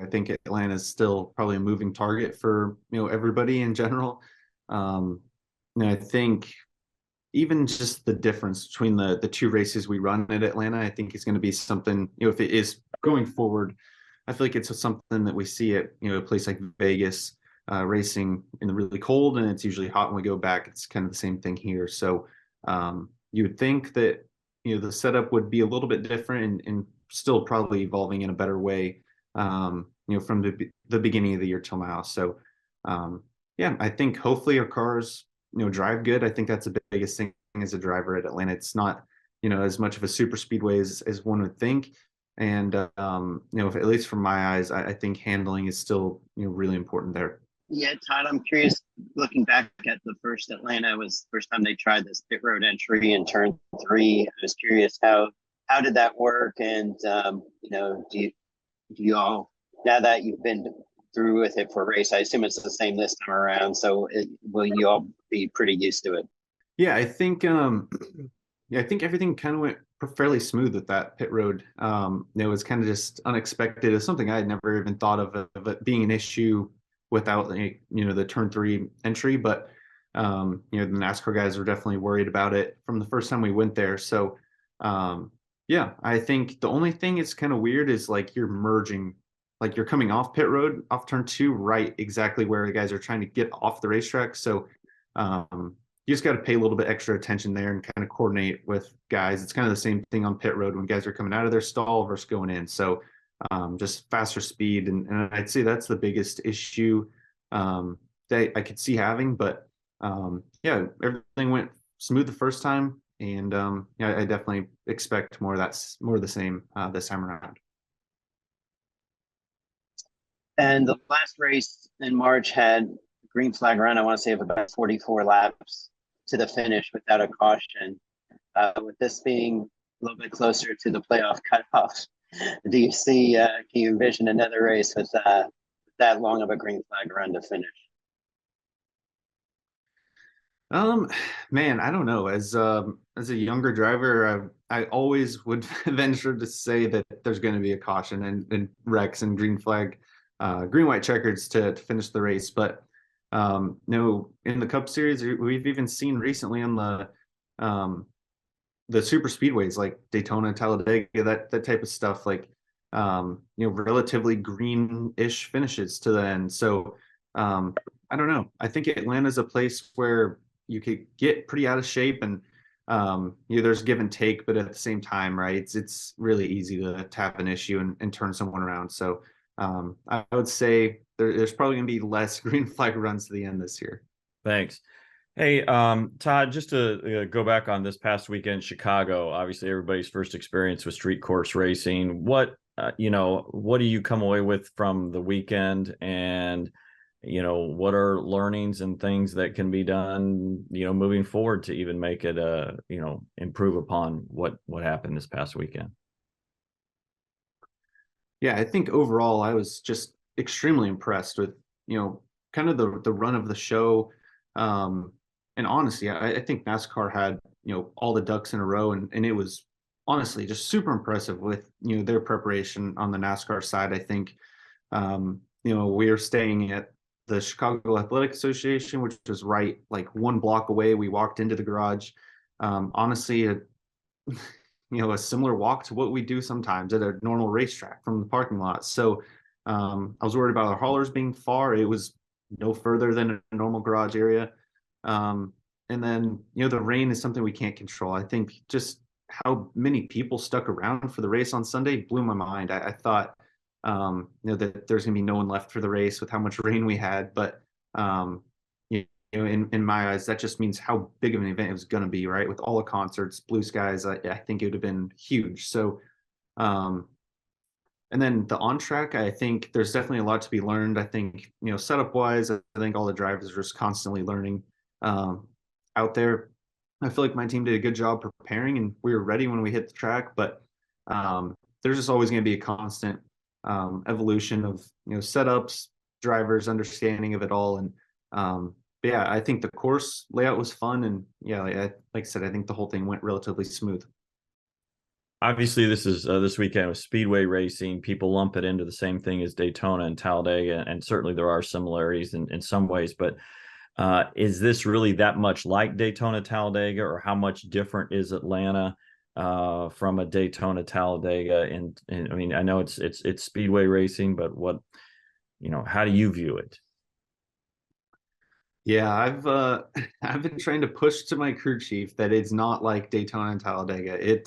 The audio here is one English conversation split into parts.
think Atlanta is still probably a moving target for, everybody in general. I think even just the difference between the two races we run at Atlanta, I think is going to be something, if it is going forward, I feel like it's something that we see at, a place like Vegas, racing in the really cold, and it's usually hot when we go back. It's kind of the same thing here. So you would think that, the setup would be a little bit different and still probably evolving in a better way, from the beginning of the year till now. So yeah, I think hopefully our cars, drive good. I think that's the biggest thing as a driver at Atlanta. It's not, as much of a super speedway as one would think. And, at least from my eyes, I think handling is still, really important there. Yeah, Todd, I'm curious, looking back at the first Atlanta, was the first time they tried this pit road entry in turn three. I was curious how did that work? And do you all, now that you've been through with it for a race, I assume it's the same this time around. So will you all be pretty used to it? Yeah, I think everything kind of went fairly smooth with that pit road. It was kind of just unexpected. It's something I had never even thought of it being an issue without the turn three entry. But the NASCAR guys were definitely worried about it from the first time we went there. So yeah, I think the only thing that's kind of weird is like you're merging, like you're coming off pit road, off turn two, right exactly where the guys are trying to get off the racetrack. So you just got to pay a little bit extra attention there and kind of coordinate with guys. It's kind of the same thing on pit road when guys are coming out of their stall versus going in. So just faster speed. And I'd say that's the biggest issue that I could see having. But yeah, everything went smooth the first time. And yeah, I definitely expect more of the same this time around. And the last race in March had green flag run, I want to say, of about 44 laps to the finish without a caution. With this being a little bit closer to the playoff cutoff, do you see, can you envision another race with that long of a green flag run to finish? Um, Man, I don't know. As a younger driver, I always would venture to say that there's going to be a caution and wrecks and green flag, green white checkers to finish the race. But no, in the Cup Series, we've even seen recently on um the super speedways like Daytona, Talladega, that type of stuff, like relatively greenish finishes to the end. So I don't know. I think Atlanta's a place where you could get pretty out of shape and there's give and take, but at the same time, right, it's really easy to tap an issue and turn someone around. So I would say there's probably gonna be less green flag runs to the end this year. Thanks. Hey, Todd, just to go back on this past weekend, Chicago, obviously everybody's first experience with street course racing. What do you come away with from the weekend? And, what are learnings and things that can be done, moving forward to even make it, improve upon what happened this past weekend? Yeah, I think overall I was just extremely impressed with, kind of the run of the show. And honestly, I think NASCAR had, all the ducks in a row, and it was honestly just super impressive with, their preparation on the NASCAR side. I think, we are staying at the Chicago Athletic Association, which was right like one block away. We walked into the garage. Honestly, a similar walk to what we do sometimes at a normal racetrack from the parking lot. So I was worried about our haulers being far. It was no further than a normal garage area. And then, the rain is something we can't control. I think just how many people stuck around for the race on Sunday blew my mind. I thought, that there's gonna be no one left for the race with how much rain we had. But, in my eyes, that just means how big of an event it was going to be, right? With all the concerts, blue skies, I think it would have been huge. So, and then the on track, I think there's definitely a lot to be learned. I think, setup wise, I think all the drivers are just constantly learning out there. I feel like my team did a good job preparing and we were ready when we hit the track, but there's just always going to be a constant evolution of, setups, drivers, understanding of it all. And but yeah, I think the course layout was fun. And yeah, like I said, I think the whole thing went relatively smooth. Obviously this is this weekend with Speedway racing. People lump it into the same thing as Daytona and Talladega, and certainly there are similarities in some ways, but is this really that much like Daytona Talladega, or how much different is Atlanta from a Daytona Talladega? And I mean, I know it's Speedway racing, but what, how do you view it? Yeah, I've I've been trying to push to my crew chief that it's not like Daytona and Talladega.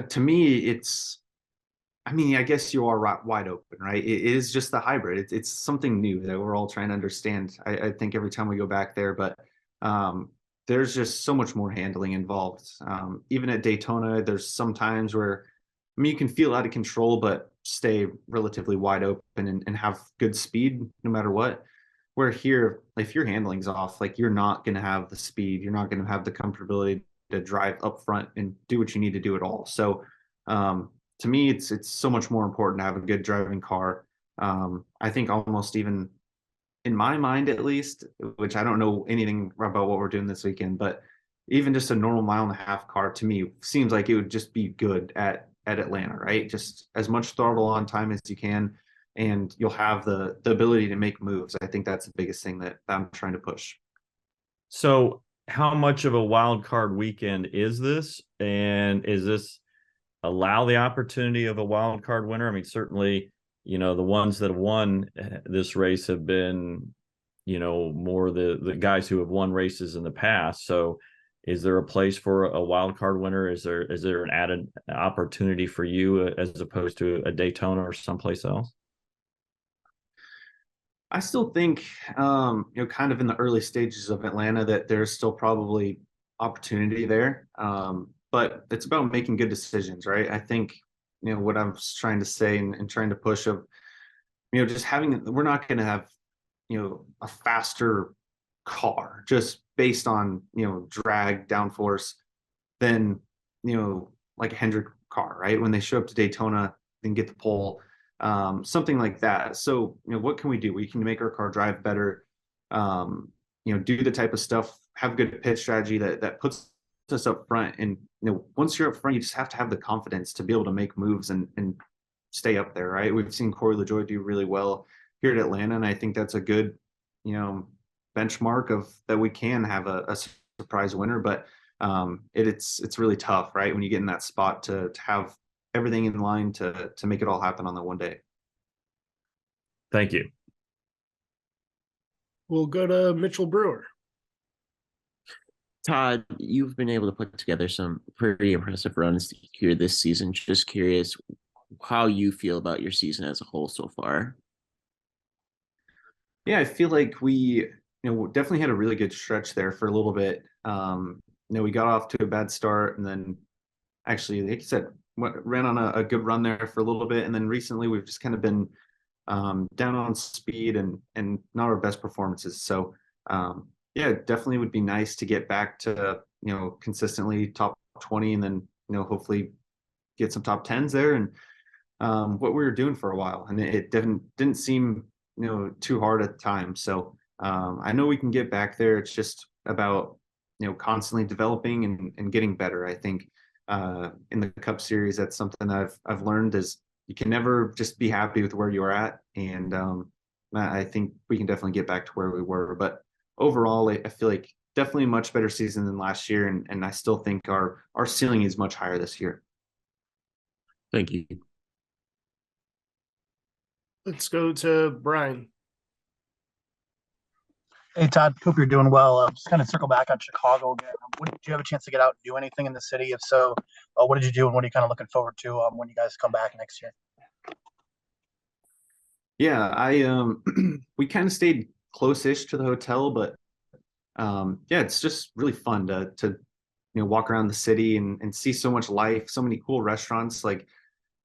To me, it's, I mean, I guess you are wide open, right? It is just the hybrid. It's something new that we're all trying to understand. I think every time we go back there, but um, there's just so much more handling involved. Even at Daytona, there's some times where, I mean, you can feel out of control, but stay relatively wide open and have good speed no matter what. Where here, if your handling's off, like you're not going to have the speed, you're not going to have the comfortability to drive up front and do what you need to do at all. So, to me, it's so much more important to have a good driving car. I think almost even in my mind, at least, which I don't know anything about what we're doing this weekend, but even just a normal mile and a half car to me seems like it would just be good at Atlanta, right? Just as much throttle on time as you can, and you'll have the ability to make moves. I think that's the biggest thing that I'm trying to push. So how much of a wild card weekend is this? And is this allow the opportunity of a wild card winner? I mean, certainly, the ones that have won this race have been, more the guys who have won races in the past. So is there a place for a wild card winner? Is there an added opportunity for you as opposed to a Daytona or someplace else? I still think, kind of in the early stages of Atlanta, that there's still probably opportunity there. But it's about making good decisions, right? I think, what I'm trying to say and trying to push of, just having, we're not going to have, a faster car just based on, drag downforce than, like a Hendrick car, right? When they show up to Daytona, then get the pole, something like that. So, what can we do? We can make our car drive better, do the type of stuff, have good pitch strategy that puts us up front. And, once you're up front, you just have to have the confidence to be able to make moves and stay up there, right? We've seen Corey LaJoie do really well here at Atlanta, and I think that's a good, you know, benchmark of that we can have a surprise winner. But it's really tough, right? When you get in that spot to have everything in line to make it all happen on the one day. Thank you. We'll go to Mitchell Brewer. Todd, you've been able to put together some pretty impressive runs here this season. Just curious how you feel about your season as a whole so far. Yeah, I feel like we, definitely had a really good stretch there for a little bit. We got off to a bad start, and then actually, like you said, ran on a good run there for a little bit, and then recently we've just kind of been down on speed and not our best performances. So yeah, it definitely would be nice to get back to consistently top 20, and then hopefully get some top 10s there, and what we were doing for a while, and it didn't seem too hard at the time. So I know we can get back there. It's just about constantly developing and getting better. I think in the Cup Series, that's something that I've learned is you can never just be happy with where you're at, and I think we can definitely get back to where we were. But overall, I feel like definitely a much better season than last year, and I still think our ceiling is much higher this year. Thank you. Let's go to Brian. Hey, Todd, hope you're doing well. Just kind of circle back on Chicago again. Did you have a chance to get out and do anything in the city? If so, what did you do, and what are you kind of looking forward to when you guys come back next year? Yeah, I we kind of stayed close-ish to the hotel, but yeah, it's just really fun to walk around the city and see so much life, so many cool restaurants. Like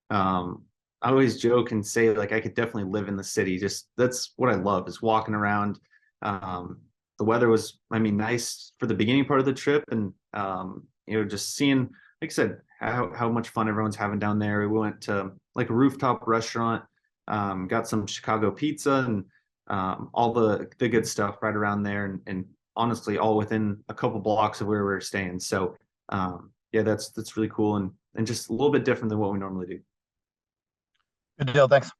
I always joke and say like I could definitely live in the city. Just that's what I love is walking around. The weather was, I mean, nice for the beginning part of the trip, and just seeing, like I said, how much fun everyone's having down there. We went to like a rooftop restaurant, got some Chicago pizza and all the good stuff right around there, and honestly, all within a couple blocks of where we were staying. So yeah, that's really cool and just a little bit different than what we normally do. Good deal. Thanks.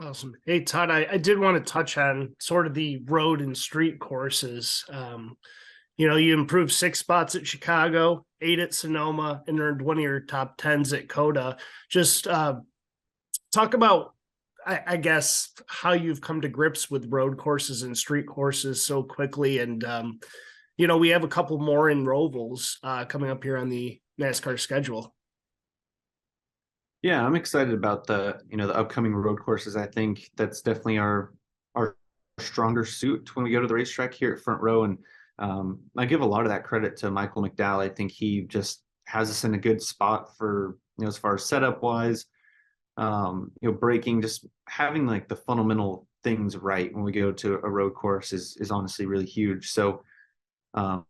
Awesome. Hey, Todd, I did want to touch on sort of the road and street courses. You improved 6 spots at Chicago, 8 at Sonoma, and earned one of your top 10s at Coda. Just talk about, I guess, how you've come to grips with road courses and street courses so quickly. And, we have a couple more in Rovals coming up here on the NASCAR schedule. Yeah, I'm excited about the upcoming road courses. I think that's definitely our stronger suit when we go to the racetrack here at Front Row. And I give a lot of that credit to Michael McDowell. I think he just has us in a good spot for, as far as setup wise, braking, just having like the fundamental things right when we go to a road course is honestly really huge. So I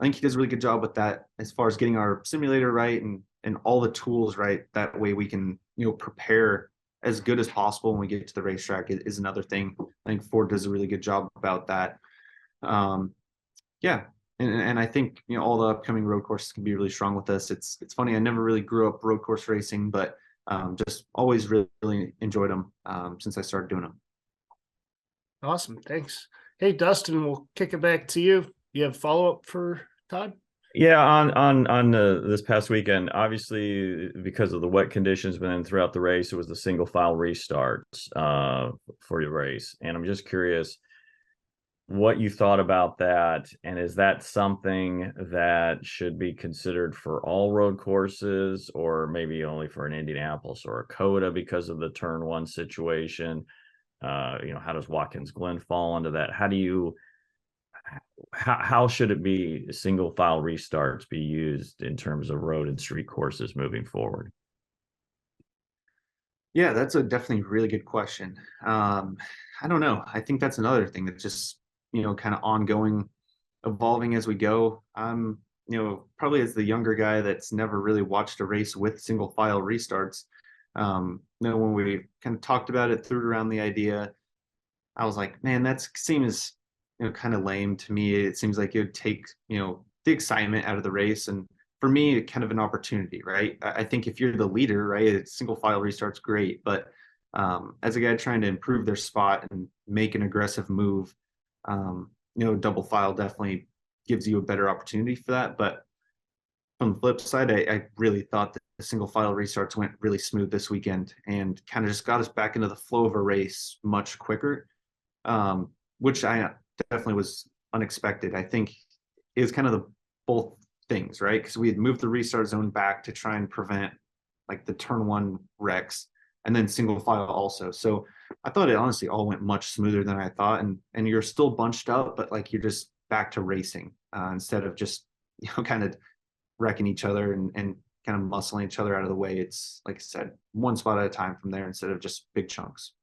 think he does a really good job with that as far as getting our simulator right and all the tools right. That way we can, prepare as good as possible when we get to the racetrack is another thing. I think Ford does a really good job about that. Yeah. And I think, all the upcoming road courses can be really strong with us. It's funny. I never really grew up road course racing, but just always really enjoyed them since I started doing them. Awesome. Thanks. Hey, Dustin, we'll kick it back to you. You have follow-up for Todd? Yeah, on this past weekend, obviously because of the wet conditions, but then throughout the race, it was the single file restarts for your race. And I'm just curious what you thought about that. And is that something that should be considered for all road courses, or maybe only for an Indianapolis or a Coda because of the turn 1 situation? How does Watkins Glen fall into that? How should it be single file restarts be used in terms of road and street courses moving forward? Yeah, that's a definitely really good question. I don't know. I think that's another thing that's just, kind of ongoing, evolving as we go. I'm, probably as the younger guy that's never really watched a race with single file restarts. When we kind of talked about it, threw around the idea, I was like, man, that seems kind of lame to me. It seems like it would take, the excitement out of the race. And for me, kind of an opportunity, right? I think if you're the leader, right, single file restart's great. But as a guy trying to improve their spot and make an aggressive move, double file definitely gives you a better opportunity for that. But from the flip side, I really thought that the single file restarts went really smooth this weekend and kind of just got us back into the flow of a race much quicker, which I definitely was unexpected. I think it was kind of the both things, right? Because we had moved the restart zone back to try and prevent like the turn 1 wrecks, and then single file also. So I thought it honestly all went much smoother than I thought. And you're still bunched up, but like you're just back to racing instead of just kind of wrecking each other and kind of muscling each other out of the way. It's like I said, 1 spot at a time from there instead of just big chunks.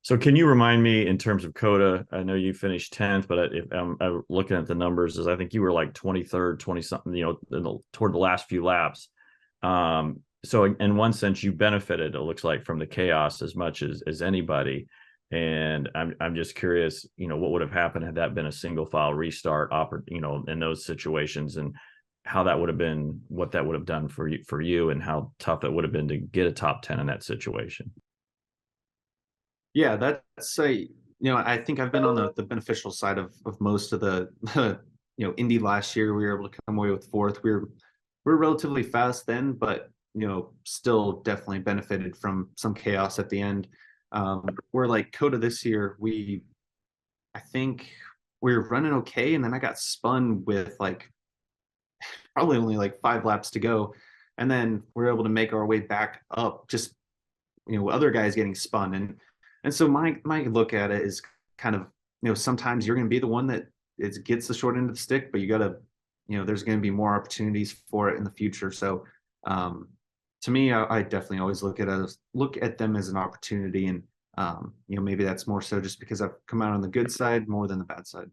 So can you remind me in terms of Coda? I know you finished 10th, but if I'm looking at the numbers, I think you were like 23rd, 20 something, toward the last few laps. So in one sense, you benefited, it looks like, from the chaos as much as anybody. And I'm just curious, what would have happened had that been a single file restart, in those situations, and how that would have been, what that would have done for you, and how tough it would have been to get a top 10 in that situation. Yeah, that's I think I've been on the beneficial side of most of the Indy last year. We were able to come away with 4th. We were relatively fast then, but still definitely benefited from some chaos at the end. Where like Coda this year, I think we were running okay, and then I got spun with like probably only like 5 laps to go, and then we're able to make our way back up, just other guys getting spun. And so my look at it is kind of, sometimes you're going to be the one that gets the short end of the stick, but you got to, there's going to be more opportunities for it in the future. So to me, I definitely always look at them as an opportunity. And, maybe that's more so just because I've come out on the good side more than the bad side.